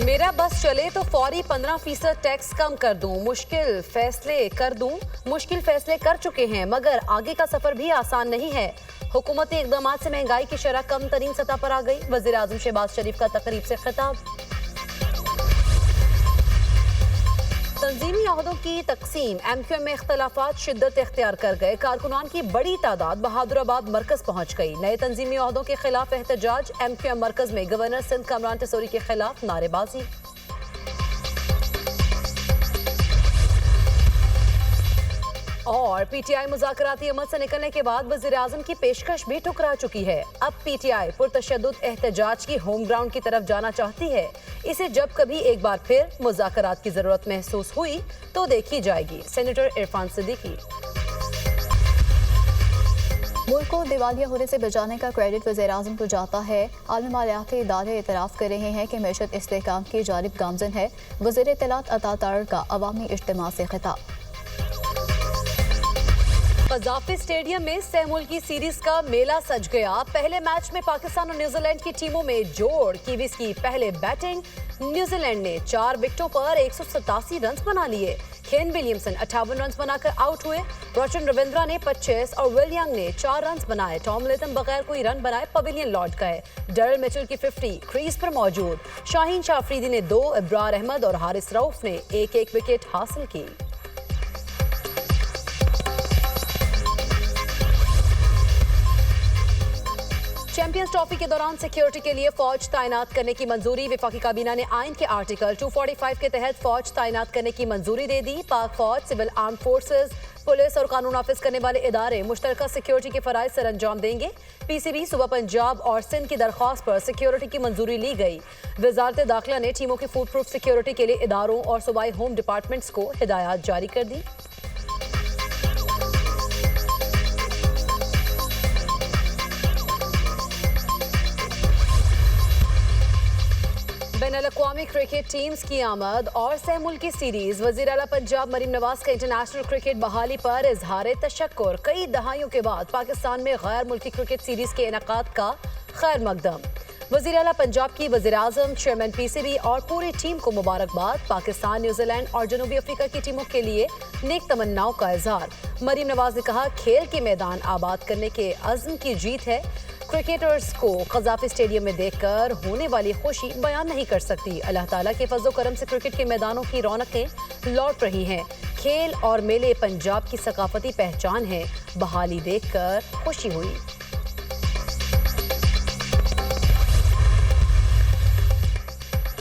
मेरा बस चले तो फौरी 15% टैक्स कम कर दूं, मुश्किल फैसले कर चुके हैं, मगर आगे का सफर भी आसान नहीं है। हुकूमती इकदाम से महंगाई की शरह कम तरीन सतह पर आ गई। वजीर आजम शहबाज शरीफ का तकरीब से खिताब। तंजीमी ओहदों की तकसीम, एमक्यूएम में इख्तलाफात शिद्दत इख्तियार कर गए। कारकुनान की बड़ी तादाद बहादुराबाद मरकज पहुंच गई। नए तंजीमी ओहदों के खिलाफ एहतजाज। एमक्यूएम मरकज में गवर्नर सिंध कामरान टिसोरी के खिलाफ नारेबाजी। और पीटीआई मुज़ाकराती अमल से निकलने के बाद वज़ीर आज़म की पेशकश भी ठुकरा चुकी है। अब पीटीआई पुरतशद्दुद एहतजाज की होम ग्राउंड की तरफ जाना चाहती है। इसे जब कभी एक बार फिर मुज़ाकरात की जरूरत महसूस हुई तो देखी जाएगी। सेनेटर इरफान सिद्दीकी। मुल्क को दिवालिया होने से बचाने का क्रेडिट वज़ीर आज़म को जाता है। आलमी मालियाती इदारे एतराफ़ कर रहे हैं कि मैशत इस्तेहकाम की जानिब गामज़न है। वज़ीर इत्तलात अता तारड़ का अवामी इज्तिमा से खिताब। कज़ाफ़ी स्टेडियम में सह मुल्की सीरीज का मेला सज गया। पहले मैच में पाकिस्तान और न्यूजीलैंड की टीमों में जोड़। कीवीज की पहले बैटिंग। न्यूजीलैंड ने 4 विकेटों पर 187 रन बना लिए। केन विलियमसन 58 रन बनाकर आउट हुए। रोचन रविंद्रा ने 25 और विल यंग ने 4 रन बनाए। टॉम लेथम बगैर कोई रन बनाए पवेलियन लौट गए। डरल मिचेल की 50 क्रीज पर मौजूद। शाहीन शाह अफरीदी ने 2, इब्रार अहमद और हारिस रऊफ ने 1-1 विकेट हासिल की। चैंपियंस ट्रॉफी के दौरान सिक्योरिटी के लिए फौज तैनात करने की मंजूरी। वफाकी काबीना ने आइन के आर्टिकल 245 के तहत फौज तैनात करने की मंजूरी दे दी। पाक फौज, सिविल आर्म फोर्सेस, पुलिस और कानून नाफिज करने वाले इदारे मुश्तरका सिक्योरिटी के फराइज सर अंजाम देंगे। पीसीबी, सूबा पंजाब और सिंध की दरख्वास्त पर सिक्योरिटी की मंजूरी ली गई। वजारत दाखिला ने टीमों की फूड प्रूफ सिक्योरिटी के लिए इदारों और सूबाई होम डिपार्टमेंट्स को हिदायत जारी कर दी। बैनुल-अक़वामी क्रिकेट टीम्स की आमद और सह मुल्की सीरीज। वज़ीर आला पंजाब मरीम नवाज का इंटरनेशनल क्रिकेट बहाली पर इजहार तशक्कुर। कई दहाइयों के बाद पाकिस्तान में गैर मुल्की क्रिकेट सीरीज के इनेकाद का खैर मकदम। वज़ीर आला पंजाब की वज़ीर आज़म, चेयरमैन पीसीबी और पूरी टीम को मुबारकबाद। पाकिस्तान, न्यूजीलैंड और जनूबी अफ्रीका की टीमों के लिए नेक तमन्नाओं का इजहार। मरीम नवाज ने कहा, खेल के मैदान आबाद करने के अज़्म की जीत है। क्रिकेटर्स को कज़ाफ़ी स्टेडियम में देखकर होने वाली खुशी बयान नहीं कर सकती। अल्लाह ताला के फज़्ल करम से क्रिकेट के मैदानों की रौनकें लौट रही हैं। खेल और मेले पंजाब की सकाफती पहचान है। बहाली देखकर खुशी हुई।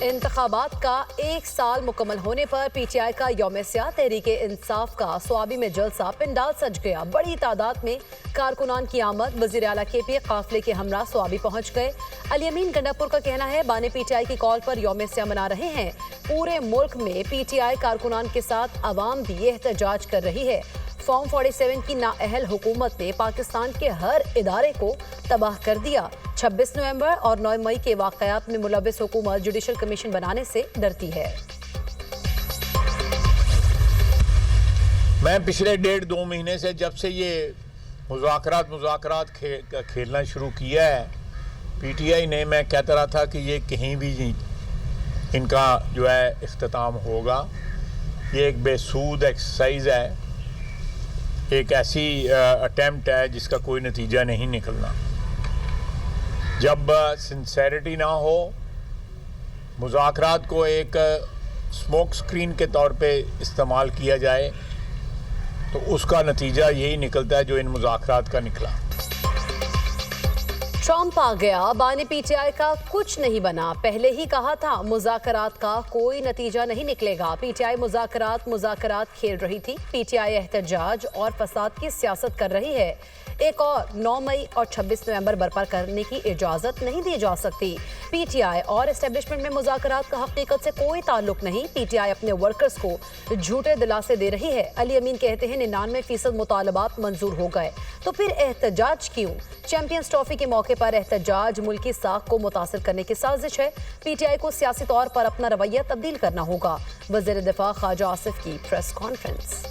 इंतखाबात का 1 साल मुकम्मल होने पर पीटीआई का यौम-ए-सियाह तहरीके इंसाफ का स्वाबी में जलसा पंडाल सज गया। बड़ी तादाद में कारकुनान की आमद। वज़ीर आला केपी काफिले के हमरा स्वाबी पहुंच गए। अली अमीन गंडापुर का कहना है, बाने पीटीआई की कॉल पर यौम-ए-सियाह मना रहे हैं। पूरे मुल्क में पीटीआई कारकुनान के साथ अवाम भी एहतजाज कर रही है। फॉर्म 47 की नाअहल हुकूमत ने पाकिस्तान के हर इदारे को तबाह कर दिया। 26 नवंबर और 9 मई के वाक़यात में मुलव्विस हुकूमत जुडिशल कमीशन बनाने से डरती है। मैं पिछले 1.5-2 महीने से जब से ये मुज़ाकरात खेलना शुरू किया है पीटीआई ने, मैं कहता रहा था कि ये कहीं भी इनका जो है इख्तिताम होगा। ये एक बेसूद एक्सरसाइज है, एक ऐसी अटेम्प्ट है जिसका कोई नतीजा नहीं निकलना। जब सिंसेरिटी ना हो, मुज़ाकरात को एक स्मोक स्क्रीन के तौर पे इस्तेमाल किया जाए, तो उसका नतीजा यही निकलता है जो इन मुज़ाकरात का निकला। ट्रंप आ गया, बाने पीटीआई का कुछ नहीं बना। पहले ही कहा था मुज़ाकरात का कोई नतीजा नहीं निकलेगा। पीटीआई मुज़ाकरात खेल रही थी। पीटीआई एहतजाज और फसाद की सियासत कर रही है। एक और 9 मई और 26 नवंबर बर्पा करने की इजाजत नहीं दी जा सकती। पीटीआई और एस्टेब्लिशमेंट में मुज़ाकरात का हकीकत से कोई ताल्लुक नहीं। पीटीआई अपने वर्कर्स को झूठे दिलासे दे रही है। अली अमीन कहते हैं 99% मुतालबात मंजूर हो गए, तो फिर एहतजाज क्यों? चैंपियंस ट्रॉफी के मौके पर एहतजाज मुल्की साख को मुतासिर करने की साजिश है। पीटीआई को सियासी तौर पर अपना रवैया तब्दील करना होगा। वज़ीर दिफा ख्वाजा आसिफ की प्रेस कॉन्फ्रेंस।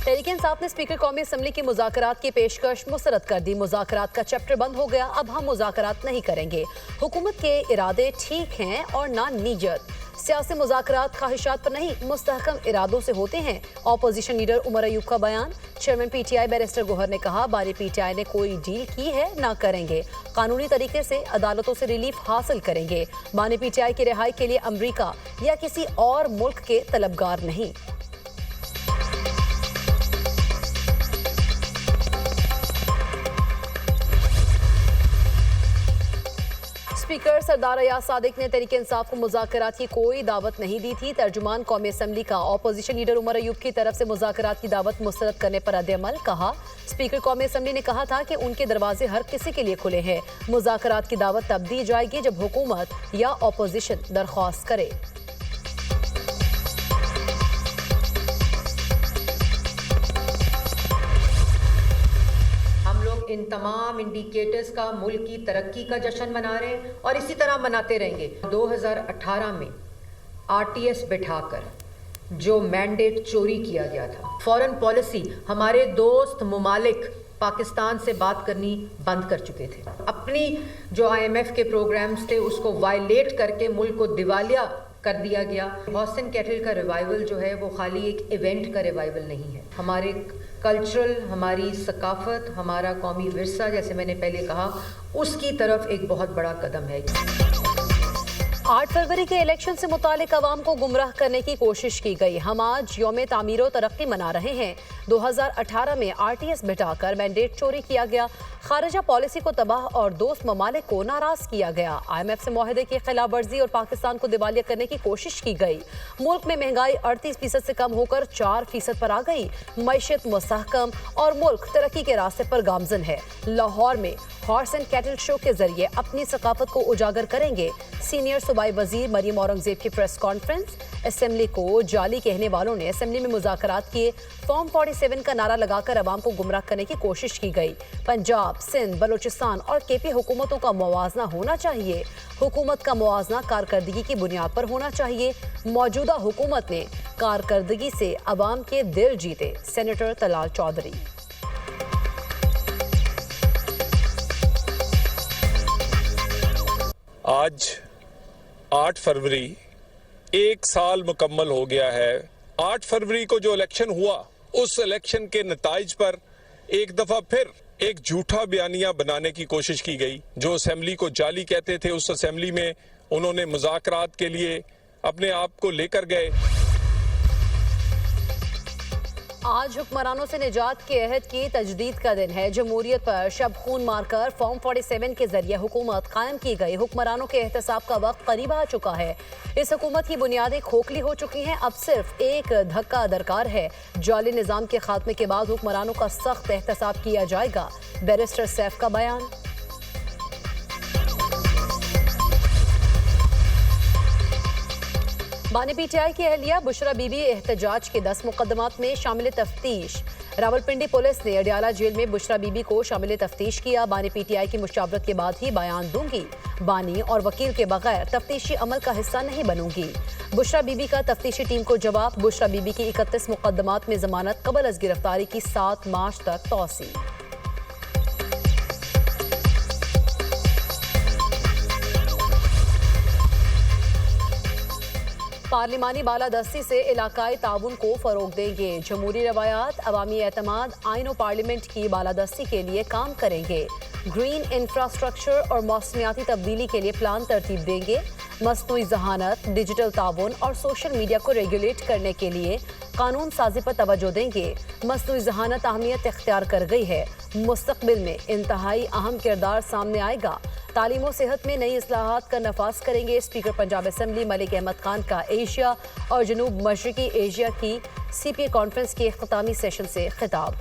तहरीक तहरीक इंसाफ ने स्पीकर कौमी असम्बली की मुज़ाकरात की पेशकश मुस्तरद कर दी। मुज़ाकरात का चैप्टर बंद हो गया, अब हम मुज़ाकरात नहीं करेंगे। हुकूमत के इरादे ठीक हैं और ना नीयत। सियासी मुज़ाकरात ख्वाहिशात पर नहीं, मुस्तहकम इरादों से होते हैं। ऑपोजिशन लीडर उमर अयूब का बयान। चेयरमैन पीटीआई बैरिस्टर गोहर ने कहा, बानी पीटीआई ने कोई डील की है ना करेंगे। कानूनी तरीके से अदालतों से रिलीफ हासिल करेंगे। बानी पीटीआई की रिहाई के लिए अमरीका या किसी और मुल्क के तलबगार नहीं। स्पीकर सरदार अयाज सादिक ने तहरीक इंसाफ को मुज़ाकरात की कोई दावत नहीं दी थी। तर्जुमान कौमी असम्बली का ऑपोजिशन लीडर उमर अयूब की तरफ से मुज़ाकरात की दावत मुस्तरद करने पर रद्द-ए-अमल। कहा, स्पीकर कौमी असम्बली ने कहा था कि उनके दरवाजे हर किसी के लिए खुले हैं। मुज़ाकरात की दावत तब दी जाएगी जब हुकूमत या ऑपोजिशन दरख्वास्त करे। इन तमाम इंडिकेटर्स का मुल्क की तरक्की का जश्न मना रहे हैं और इसी तरह मनाते रहेंगे। 2018 में आरटीएस बिठाकर जो मैंडेट चोरी किया गया था, फॉरेन पॉलिसी हमारे दोस्त मुमालिक पाकिस्तान से बात करनी बंद कर चुके थे। अपनी जो IMF के प्रोग्राम्स थे उसको वायलेट करके मुल्क को दिवालिया कर दिया गया। हॉसन कैटल का रिवाइवल जो है वो खाली एक इवेंट का रिवाइवल नहीं है। हमारे कल्चरल, हमारी सकाफत, हमारा कौमी विरसा, जैसे मैंने पहले कहा, उसकी तरफ एक बहुत बड़ा कदम है। 8 फरवरी के इलेक्शन से मुतालिक अवाम को गुमराह करने की कोशिश की गई। हम आज यौम तामीर और तरक्की मना रहे हैं। 2018 में आरटीएस बिठाकर मैंडेट चोरी किया गया। खारिजा पॉलिसी को तबाह और दोस्त ममालिक को नाराज किया गया। IMF से मुआहदे की खिलाफ वर्जी और पाकिस्तान को दिवालिया करने की कोशिश की गई। मुल्क में महंगाई 38% से कम होकर 4% पर आ गई। मईशत मुस्तहकम और मुल्क तरक्की के रास्ते पर गामजन है। लाहौर में हॉर्स एंड कैटल शो के जरिए अपनी सकाफत को उजागर करेंगे। सीनियर सूबाई वजीर मरियम औरंगजेब की प्रेस कॉन्फ्रेंस। असेंबली को जाली कहने वालों ने असेंबली में मुज़ाकरात किए। फॉर्म 47 का नारा लगाकर अवाम को गुमराह करने की कोशिश की गई। पंजाब, सिंध, बलूचिस्तान और KP हुकूमतों का मुवाजना होना चाहिए। हुकूमत का मुवाजना कारकर्दगी की बुनियाद पर होना चाहिए। मौजूदा हुकूमत ने कारकर्दगी से अवाम के दिल जीते। सेनेटर तलाल चौधरी। आज 8 फरवरी 1 साल मुकम्मल हो गया है। 8 फरवरी को जो इलेक्शन हुआ, उस इलेक्शन के नताइज पर एक दफा फिर एक झूठा बयानिया बनाने की कोशिश की गई। जो असेंबली को जाली कहते थे, उस असेंबली में उन्होंने मुज़ाकरात के लिए अपने आप को लेकर गए। आज हुक्मरानों से निजात के अहद की तजदीद का दिन है। जमहूरियत पर शब खून मारकर फॉर्म 47 के जरिए हुकूमत कायम की गई। हुक्मरानों के एहतसाब का वक्त करीब आ चुका है। इस हुकूमत की बुनियादें खोखली हो चुकी हैं। अब सिर्फ एक धक्का दरकार है। जाली निज़ाम के खात्मे के बाद हुक्मरानों का सख्त एहतसाब किया जाएगा। बैरिस्टर सैफ का बयान। बानी पीटीआई की अहलिया बुशरा बीबी एहतजाज के 10 मुकदमात में शामिल तफ्तीश। रावलपिंडी पुलिस ने अडियाला जेल में बुशरा बीबी को शामिल तफ्तीश किया। बानी पीटीआई की मुशावरत के बाद ही बयान दूंगी। बानी और वकील के बगैर तफ्तीशी अमल का हिस्सा नहीं बनूंगी। बुशरा बीबी का तफ्तीशी टीम को जवाब। बुशरा बीबी की 31 मुकदमात में जमानत कबल अज गिरफ्तारी की 7 मार्च तक तौसी। पार्लिमानी बालादस्ती से इलाकाई ताउन को फरोग देंगे। जमहूरी रवायात, अवामी एतमाद, आइन और पार्लियामेंट की बालादस्ती के लिए काम करेंगे। ग्रीन इंफ्रास्ट्रक्चर और मौसमियाती तब्दीली के लिए प्लान तरतीब देंगे। मसनूई जहानत, डिजिटल ताउन और सोशल मीडिया को रेगुलेट करने के लिए कानून साजी पर तवज्जो देंगे। मसनूई जहानत अहमियत इख्तियार कर गई है। मुस्तकबिल में इंतहाई अहम किरदार सामने आएगा। तालीम और सेहत में नई इस्लाहात का नफाज करेंगे। स्पीकर पंजाब असेंबली मलिक अहमद खान का एशिया और जनूब मशरकी एशिया की CPA कॉन्फ्रेंस के इख्तितामी सेशन से खिताब।